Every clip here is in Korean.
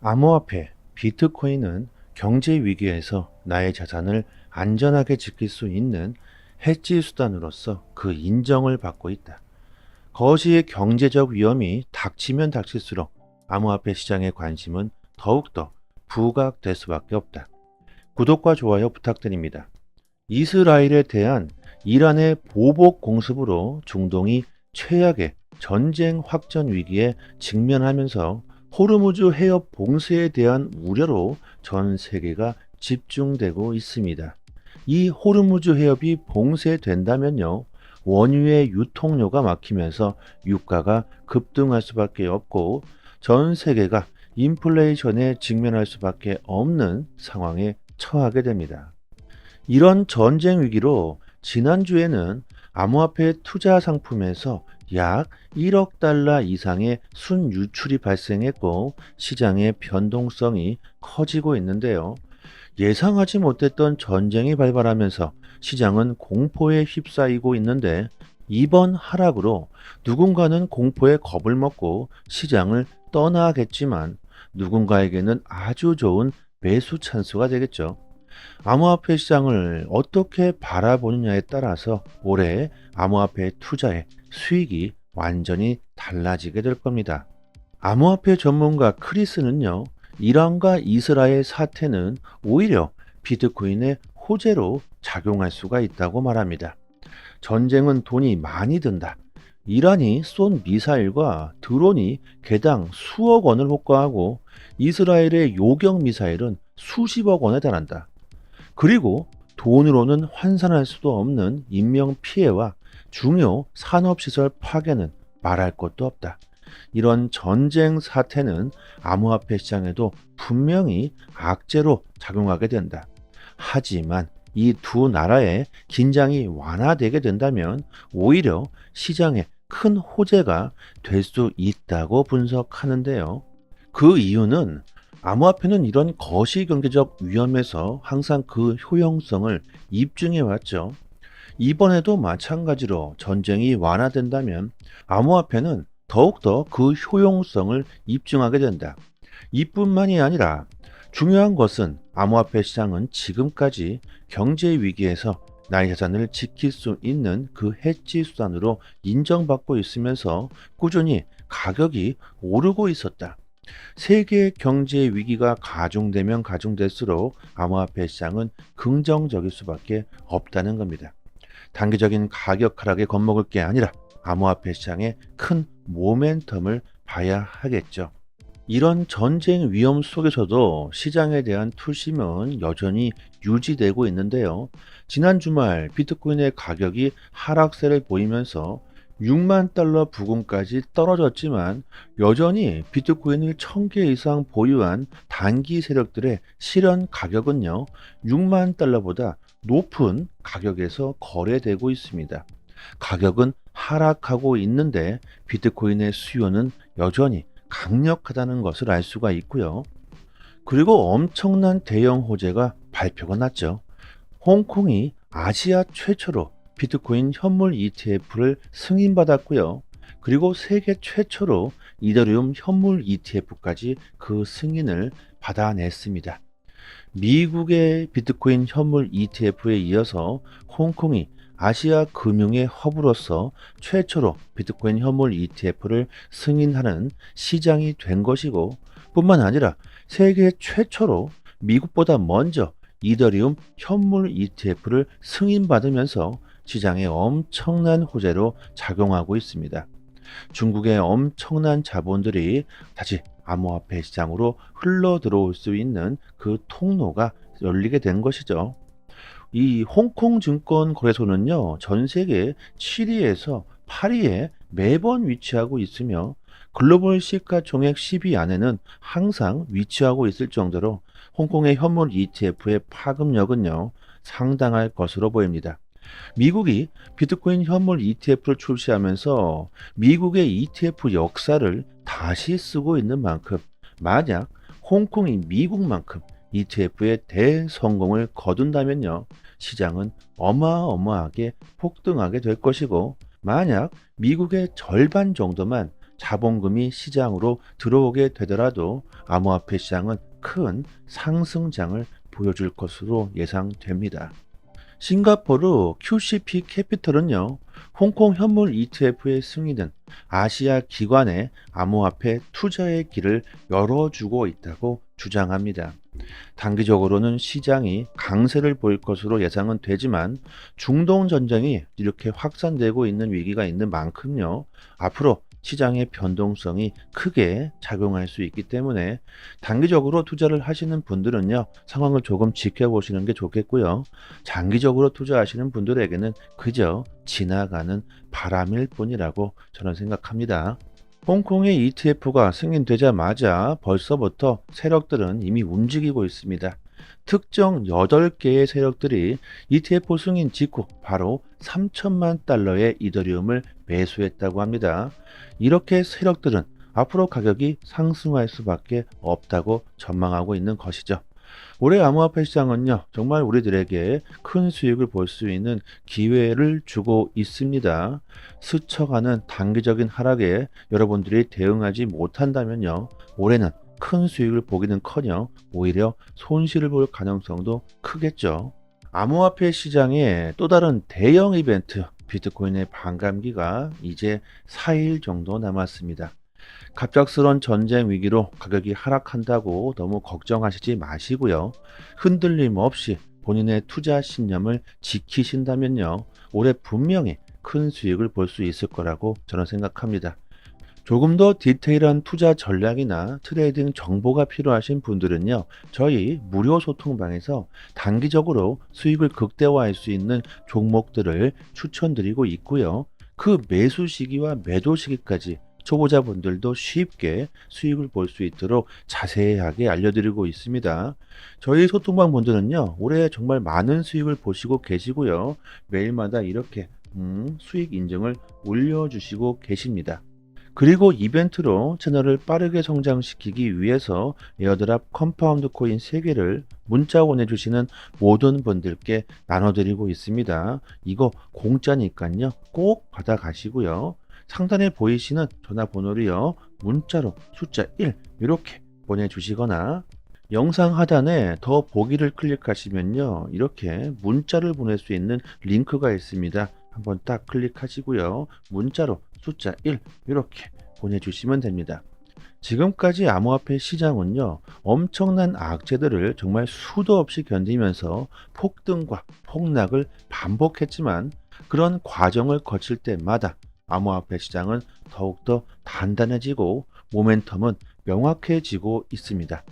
암호화폐, 비트코인은 경제 위기에서 나의 자산을 안전하게 지킬 수 있는 해지 수단으로서 그 인정을 받고 있다. 거시의 경제적 위험이 닥치면 닥칠수록 암호화폐 시장의 관심은 더욱더 부각될 수밖에 없다. 구독과 좋아요 부탁드립니다. 이스라엘에 대한 이란의 보복 공습으로 중동이 최악의 전쟁 확전 위기에 직면하면서 호르무즈 해협 봉쇄에 대한 우려로 전 세계가 집중되고 있습니다. 이 호르무즈 해협이 봉쇄된다면요, 원유의 유통로가 막히면서 유가가 급등할 수밖에 없고 전 세계가 인플레이션에 직면할 수밖에 없는 상황에 처하게 됩니다. 이런 전쟁 위기로 지난주에는 암호화폐 투자 상품에서 약 1억 달러 이상의 순유출이 발생했고 시장의 변동성이 커지고 있는데요. 예상하지 못했던 전쟁이 발발하면서 시장은 공포에 휩싸이고 있는데 이번 하락으로 누군가는 공포에 겁을 먹고 시장을 떠나겠지만 누군가에게는 아주 좋은 매수 찬스가 되겠죠. 암호화폐 시장을 어떻게 바라보느냐에 따라서 올해 암호화폐 투자의 수익이 완전히 달라지게 될 겁니다. 암호화폐 전문가 크리스는요, 이란과 이스라엘 사태는 오히려 비트코인의 호재로 작용할 수가 있다고 말합니다. 전쟁은 돈이 많이 든다. 이란이 쏜 미사일과 드론이 개당 수억 원을 호가하고 이스라엘의 요격 미사일은 수십억 원에 달한다. 그리고 돈으로는 환산할 수도 없는 인명 피해와 중요 산업시설 파괴는 말할 것도 없다. 이런 전쟁 사태는 암호화폐 시장에도 분명히 악재로 작용하게 된다. 하지만 이 두 나라의 긴장이 완화되게 된다면 오히려 시장에 큰 호재가 될 수 있다고 분석하는데요. 그 이유는 암호화폐는 이런 거시경제적 위험에서 항상 그 효용성을 입증해 왔죠. 이번에도 마찬가지로 전쟁이 완화된다면 암호화폐는 더욱더 그 효용성을 입증하게 된다. 이뿐만이 아니라 중요한 것은 암호화폐 시장은 지금까지 경제 위기에서 나의 자산을 지킬 수 있는 그 해지 수단으로 인정받고 있으면서 꾸준히 가격이 오르고 있었다. 세계 경제 위기가 가중되면 가중될수록 암호화폐 시장은 긍정적일 수밖에 없다는 겁니다. 단기적인 가격 하락에 겁먹을 게 아니라 암호화폐 시장의 큰 모멘텀을 봐야 하겠죠. 이런 전쟁 위험 속에서도 시장에 대한 투심은 여전히 유지되고 있는데요. 지난 주말 비트코인의 가격이 하락세를 보이면서 6만 달러 부근까지 떨어졌지만 여전히 비트코인을 1000개 이상 보유한 단기 세력들의 실현 가격은요, 6만 달러보다 높은 가격에서 거래되고 있습니다. 가격은 하락하고 있는데 비트코인의 수요는 여전히 강력하다는 것을 알 수가 있고요. 그리고 엄청난 대형 호재가 발표가 났죠. 홍콩이 아시아 최초로 비트코인 현물 ETF를 승인받았고요. 그리고 세계 최초로 이더리움 현물 ETF까지 그 승인을 받아냈습니다. 미국의 비트코인 현물 ETF에 이어서 홍콩이 아시아 금융의 허브로서 최초로 비트코인 현물 ETF를 승인하는 시장이 된 것이고 뿐만 아니라 세계 최초로 미국보다 먼저 이더리움 현물 ETF를 승인받으면서 시장에 엄청난 호재로 작용하고 있습니다. 중국의 엄청난 자본들이 다시 암호화폐 시장으로 흘러 들어올 수 있는 그 통로가 열리게 된 것이죠. 이 홍콩 증권 거래소는요, 전 세계 7위에서 8위에 매번 위치하고 있으며 글로벌 시가총액 10위 안에는 항상 위치하고 있을 정도로 홍콩의 현물 ETF의 파급력은요, 상당할 것으로 보입니다. 미국이 비트코인 현물 ETF를 출시하면서 미국의 ETF 역사를 다시 쓰고 있는 만큼 만약 홍콩이 미국만큼 ETF의 대성공을 거둔다면요, 시장은 어마어마하게 폭등하게 될 것이고 만약 미국의 절반 정도만 자본금이 시장으로 들어오게 되더라도 암호화폐 시장은 큰 상승장을 보여줄 것으로 예상됩니다. 싱가포르 QCP 캐피털은요, 홍콩 현물 ETF의 승인은 아시아 기관의 암호화폐 투자의 길을 열어주고 있다고 주장합니다. 단기적으로는 시장이 강세를 보일 것으로 예상은 되지만 중동 전쟁이 이렇게 확산되고 있는 위기가 있는 만큼요, 앞으로 시장의 변동성이 크게 작용할 수 있기 때문에 단기적으로 투자를 하시는 분들은요, 상황을 조금 지켜보시는 게 좋겠고요. 장기적으로 투자하시는 분들에게는 그저 지나가는 바람일 뿐이라고 저는 생각합니다. 홍콩의 ETF가 승인되자마자 벌써부터 세력들은 이미 움직이고 있습니다. 특정 8개의 세력들이 ETF 승인 직후 바로 3천만 달러의 이더리움을 매수했다고 합니다. 이렇게 세력들은 앞으로 가격이 상승할 수밖에 없다고 전망하고 있는 것이죠. 올해 암호화폐 시장은요, 정말 우리들에게 큰 수익을 볼 수 있는 기회를 주고 있습니다. 스쳐가는 단기적인 하락에 여러분들이 대응하지 못한다면요, 올해는 큰 수익을 보기는커녕 오히려 손실을 볼 가능성도 크겠죠. 암호화폐 시장의 또 다른 대형 이벤트, 비트코인의 반감기가 이제 4일 정도 남았습니다. 갑작스런 전쟁 위기로 가격이 하락한다고 너무 걱정하시지 마시고요. 흔들림 없이 본인의 투자 신념을 지키신다면요, 올해 분명히 큰 수익을 볼 수 있을 거라고 저는 생각합니다. 조금 더 디테일한 투자 전략이나 트레이딩 정보가 필요하신 분들은요, 저희 무료 소통방에서 단기적으로 수익을 극대화할 수 있는 종목들을 추천드리고 있고요. 그 매수 시기와 매도 시기까지 초보자분들도 쉽게 수익을 볼 수 있도록 자세하게 알려드리고 있습니다. 저희 소통방 분들은요, 올해 정말 많은 수익을 보시고 계시고요. 매일마다 이렇게 수익 인증을 올려주시고 계십니다. 그리고 이벤트로 채널을 빠르게 성장시키기 위해서 에어드랍 컴파운드 코인 3개를 문자 보내주시는 모든 분들께 나눠드리고 있습니다. 이거 공짜니까요, 꼭 받아가시고요. 상단에 보이시는 전화번호로요, 문자로 숫자 1 이렇게 보내주시거나 영상 하단에 더 보기를 클릭하시면요, 이렇게 문자를 보낼 수 있는 링크가 있습니다. 한번 딱 클릭하시고요, 문자로 숫자 1 이렇게 보내주시면 됩니다. 지금까지 암호화폐 시장은요, 엄청난 악재들을 정말 수도 없이 견디면서 폭등과 폭락을 반복했지만 그런 과정을 거칠 때마다 암호화폐 시장은 더욱더 단단해지고 모멘텀은 명확해지고 있습니다.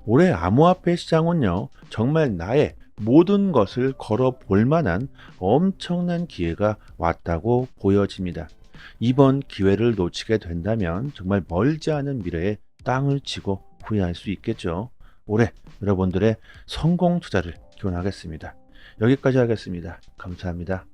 올해 암호화폐 시장은요, 정말 나의 모든 것을 걸어 볼 만한 엄청난 기회가 왔다고 보여집니다. 이번 기회를 놓치게 된다면 정말 멀지 않은 미래에 땅을 치고 후회할 수 있겠죠. 올해 여러분들의 성공 투자를 기원하겠습니다. 여기까지 하겠습니다. 감사합니다.